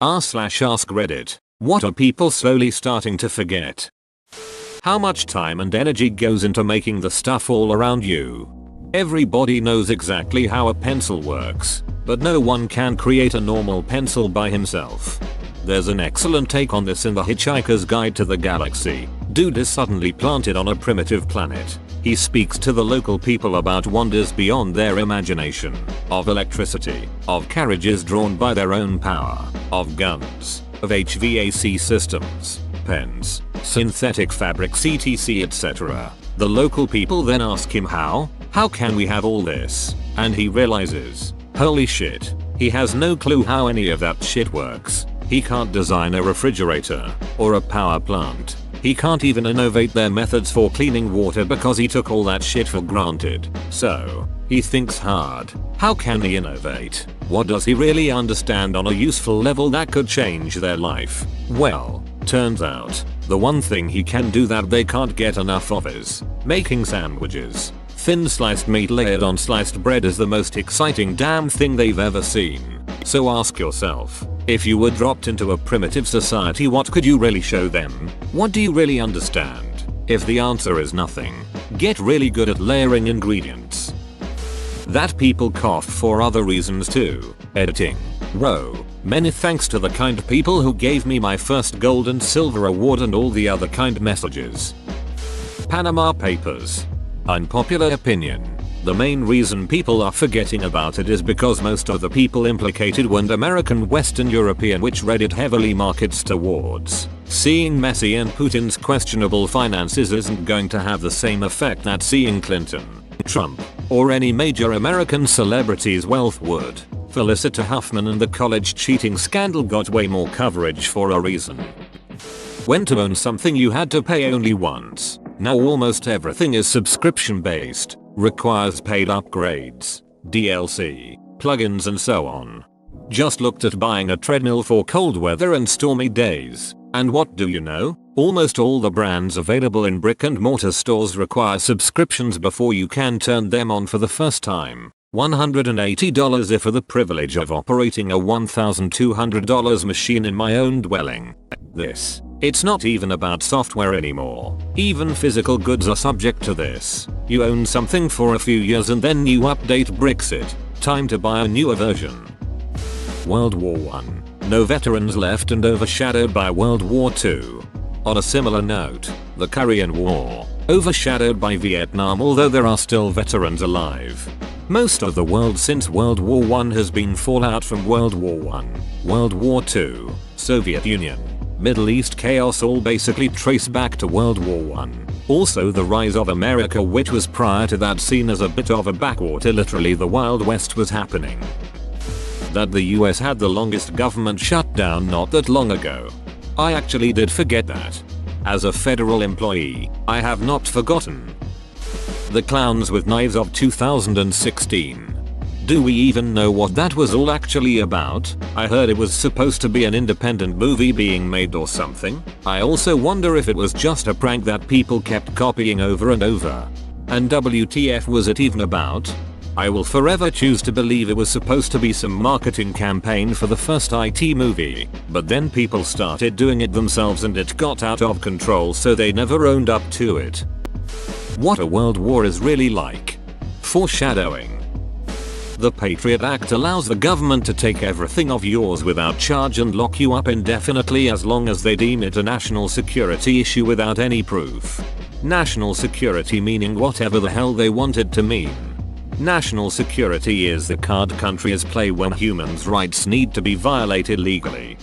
r/ask Reddit. What are people slowly starting to forget? How much time and energy goes into making the stuff all around you? Everybody knows exactly how a pencil works, but no one can create a normal pencil by himself. There's an excellent take on this in The Hitchhiker's Guide to the Galaxy. Dude is suddenly planted on a primitive planet. He speaks to the local people about wonders beyond their imagination, of electricity, of carriages drawn by their own power, of guns, of HVAC systems, pens, synthetic fabrics etc. etc. The local people then ask him how can we have all this? And he realizes, holy shit, he has no clue how any of that shit works. He can't design a refrigerator or a power plant. He can't even innovate their methods for cleaning water because he took all that shit for granted. So, he thinks hard. How can he innovate? What does he really understand on a useful level that could change their life? Well, turns out, the one thing he can do that they can't get enough of is making sandwiches. Thin sliced meat layered on sliced bread is the most exciting damn thing they've ever seen. So ask yourself, if you were dropped into a primitive society, what could you really show them? What do you really understand? If the answer is nothing, get really good at layering ingredients. That people cough for other reasons too. Editing. Row. Many thanks to the kind people who gave me my first gold and silver award and all the other kind messages. Panama Papers. Unpopular opinion. The main reason people are forgetting about it is because most of the people implicated weren't American, Western European, which Reddit heavily markets towards. Seeing Messi and Putin's questionable finances isn't going to have the same effect that seeing Clinton, Trump, or any major American celebrity's wealth would. Felicity Huffman and the college cheating scandal got way more coverage for a reason. When to own something you had to pay only once. Now almost everything is subscription based, requires paid upgrades, DLC, plugins and so on. Just looked at buying a treadmill for cold weather and stormy days, and what do you know? Almost all the brands available in brick and mortar stores require subscriptions before you can turn them on for the first time. $180 if for the privilege of operating a $1,200 machine in my own dwelling. It's not even about software anymore. Even physical goods are subject to this. You own something for a few years and then you update Brexit. Time to buy a newer version. World War I. No veterans left and overshadowed by World War II. On a similar note, the Korean War. Overshadowed by Vietnam, although there are still veterans alive. Most of the world since World War I has been fallout from World War I, World War II, Soviet Union, Middle East chaos, all basically trace back to World War I. Also the rise of America, which was prior to that seen as a bit of a backwater. Literally the Wild West was happening. That the US had the longest government shutdown not that long ago. I actually did forget that. As a federal employee, I have not forgotten. The Clowns with Knives of 2016. Do we even know what that was all actually about? I heard it was supposed to be an independent movie being made or something. I also wonder if it was just a prank that people kept copying over and over. And WTF was it even about? I will forever choose to believe it was supposed to be some marketing campaign for the first IT movie, but then people started doing it themselves and it got out of control, so they never owned up to it. What a world war is really like. Foreshadowing. The Patriot Act allows the government to take everything of yours without charge and lock you up indefinitely as long as they deem it a national security issue without any proof. National security meaning whatever the hell they want it to mean. National security is the card countries play when humans' rights need to be violated legally.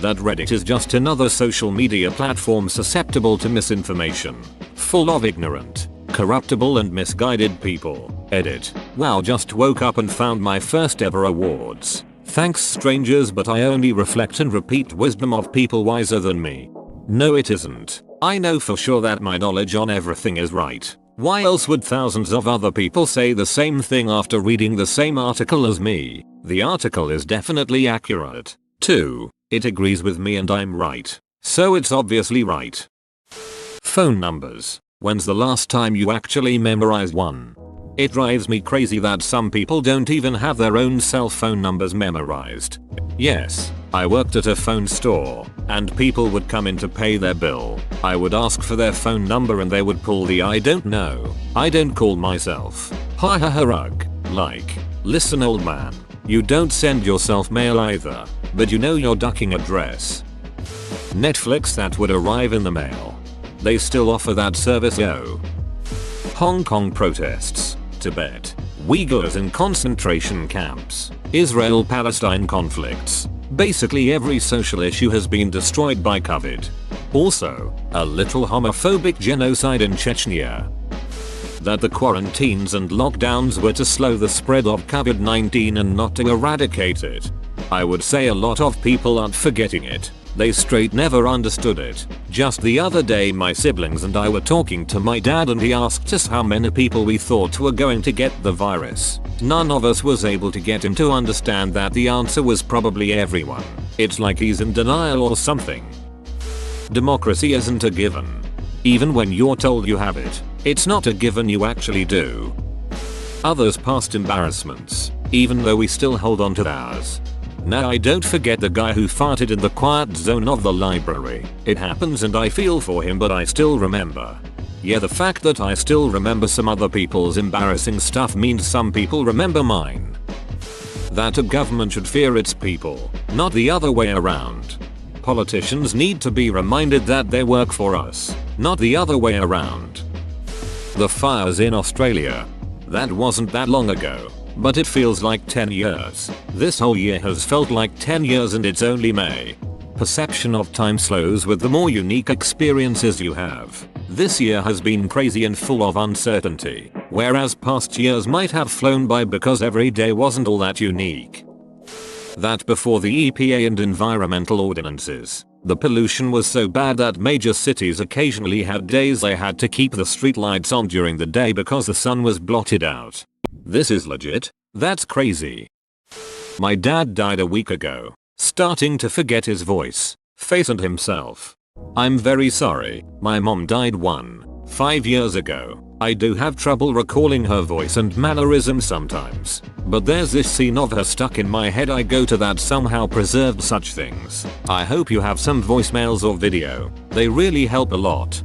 That Reddit is just another social media platform susceptible to misinformation, full of ignorant, corruptible and misguided people. Edit. Wow, just woke up and found my first ever awards. Thanks strangers, but I only reflect and repeat wisdom of people wiser than me. No it isn't. I know for sure that my knowledge on everything is right. Why else would thousands of other people say the same thing after reading the same article as me? The article is definitely accurate. 2. It agrees with me and I'm right. So it's obviously right. Phone numbers. When's the last time you actually memorized one? It drives me crazy that some people don't even have their own cell phone numbers memorized. Yes, I worked at a phone store, and people would come in to pay their bill. I would ask for their phone number and they would pull the "I don't know, I don't call myself." Ha ha ha rug. Like, listen old man, you don't send yourself mail either, but you know you're ducking address. Netflix that would arrive in the mail. They still offer that service yo. Hong Kong protests. Tibet. Uyghurs in concentration camps. Israel-Palestine conflicts. Basically every social issue has been destroyed by COVID. Also, a little homophobic genocide in Chechnya. That the quarantines and lockdowns were to slow the spread of COVID-19 and not to eradicate it. I would say a lot of people aren't forgetting it. They straight never understood it. Just the other day my siblings and I were talking to my dad and he asked us how many people we thought were going to get the virus. None of us was able to get him to understand that the answer was probably everyone. It's like he's in denial or something. Democracy isn't a given. Even when you're told you have it, it's not a given you actually do. Others' past embarrassments, even though we still hold on to ours. Now I don't forget the guy who farted in the quiet zone of the library. It happens and I feel for him, but I still remember. Yeah, the fact that I still remember some other people's embarrassing stuff means some people remember mine. That a government should fear its people, not the other way around. Politicians need to be reminded that they work for us, not the other way around. The fires in Australia. That wasn't that long ago. But it feels like 10 years. This whole year has felt like 10 years and it's only May. Perception of time slows with the more unique experiences you have. This year has been crazy and full of uncertainty, whereas past years might have flown by because every day wasn't all that unique. That before the EPA and environmental ordinances, the pollution was so bad that major cities occasionally had days they had to keep the streetlights on during the day because the sun was blotted out. This is legit. That's crazy. My dad died a week ago, starting to forget his voice, face and himself. I'm very sorry. My mom died 5 years ago. I do have trouble recalling her voice and mannerisms sometimes, but there's this scene of her stuck in my head. I go to that somehow preserved such things. I hope you have some voicemails or video. They really help a lot.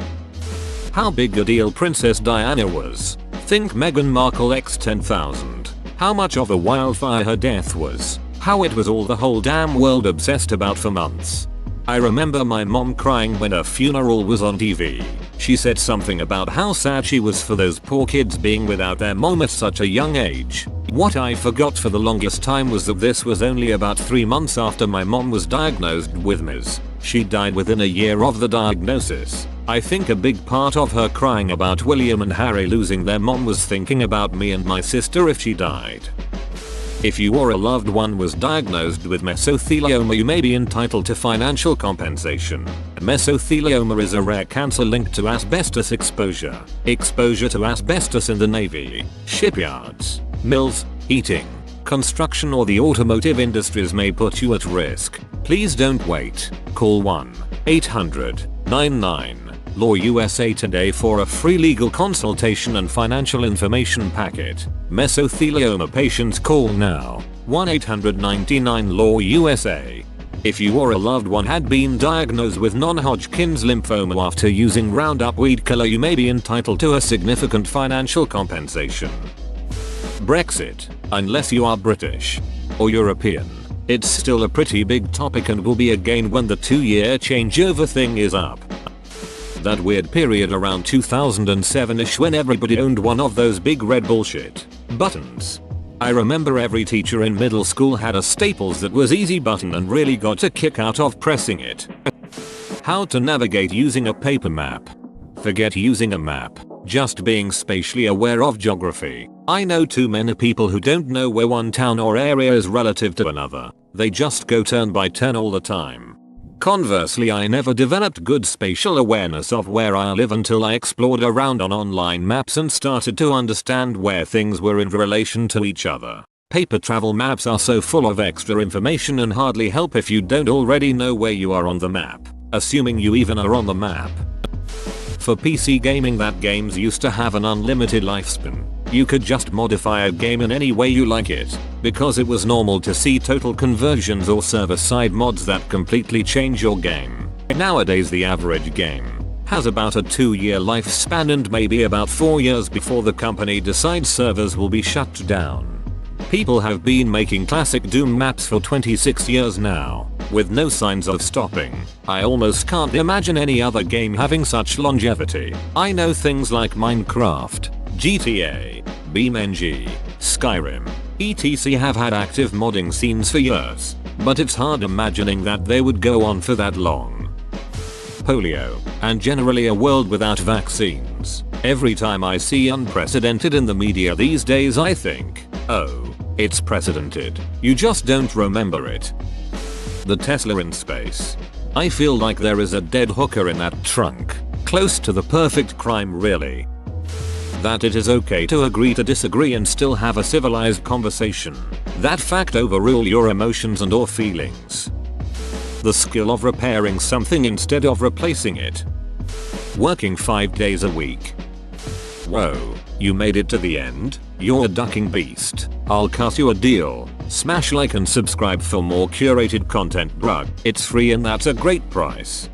How big a deal Princess Diana was. Think Meghan Markle x 10,000. How much of a wildfire her death was. How it was all the whole damn world obsessed about for months. I remember my mom crying when her funeral was on TV. She said something about how sad she was for those poor kids being without their mom at such a young age. What I forgot for the longest time was that this was only about 3 months after my mom was diagnosed with MS. She died within a year of the diagnosis. I think a big part of her crying about William and Harry losing their mom was thinking about me and my sister if she died. If you or a loved one was diagnosed with mesothelioma, you may be entitled to financial compensation. Mesothelioma is a rare cancer linked to asbestos exposure. Exposure to asbestos in the Navy, shipyards, mills, heating, construction or the automotive industries may put you at risk. Please don't wait. Call 1-800-99-LAW-USA today for a free legal consultation and financial information packet. Mesothelioma patients call now. 1-800-99-LAW-USA. If you or a loved one had been diagnosed with non-Hodgkin's lymphoma after using Roundup weed killer, you may be entitled to a significant financial compensation. Brexit, unless you are British or European, it's still a pretty big topic and will be again when the 2-year changeover thing is up. That weird period around 2007ish when everybody owned one of those big red bullshit buttons. I remember every teacher in middle school had a Staples that was easy button and really got a kick out of pressing it. How to navigate using a paper map. Forget using a map, just being spatially aware of geography. I know too many people who don't know where one town or area is relative to another. They just go turn by turn all the time. Conversely, I never developed good spatial awareness of where I live until I explored around on online maps and started to understand where things were in relation to each other. Paper travel maps are so full of extra information and hardly help if you don't already know where you are on the map, assuming you even are on the map. For PC gaming, that games used to have an unlimited lifespan. You could just modify a game in any way you like it, because it was normal to see total conversions or server-side mods that completely change your game. Nowadays the average game has about a 2-year lifespan and maybe about 4 years before the company decides servers will be shut down. People have been making classic Doom maps for 26 years now, with no signs of stopping. I almost can't imagine any other game having such longevity. I know things like Minecraft, GTA, BeamNG, Skyrim, etc. have had active modding scenes for years, but it's hard imagining that they would go on for that long. Polio, and generally a world without vaccines. Every time I see unprecedented in the media these days I think, oh, it's precedented. You just don't remember it. The Tesla in space. I feel like there is a dead hooker in that trunk. Close to the perfect crime really. That it is okay to agree to disagree and still have a civilized conversation. That fact overrule your emotions and or feelings. The skill of repairing something instead of replacing it. Working 5 days a week. Whoa, you made it to the end? You're a ducking beast. I'll cut you a deal. Smash like and subscribe for more curated content, bruh. It's free and that's a great price.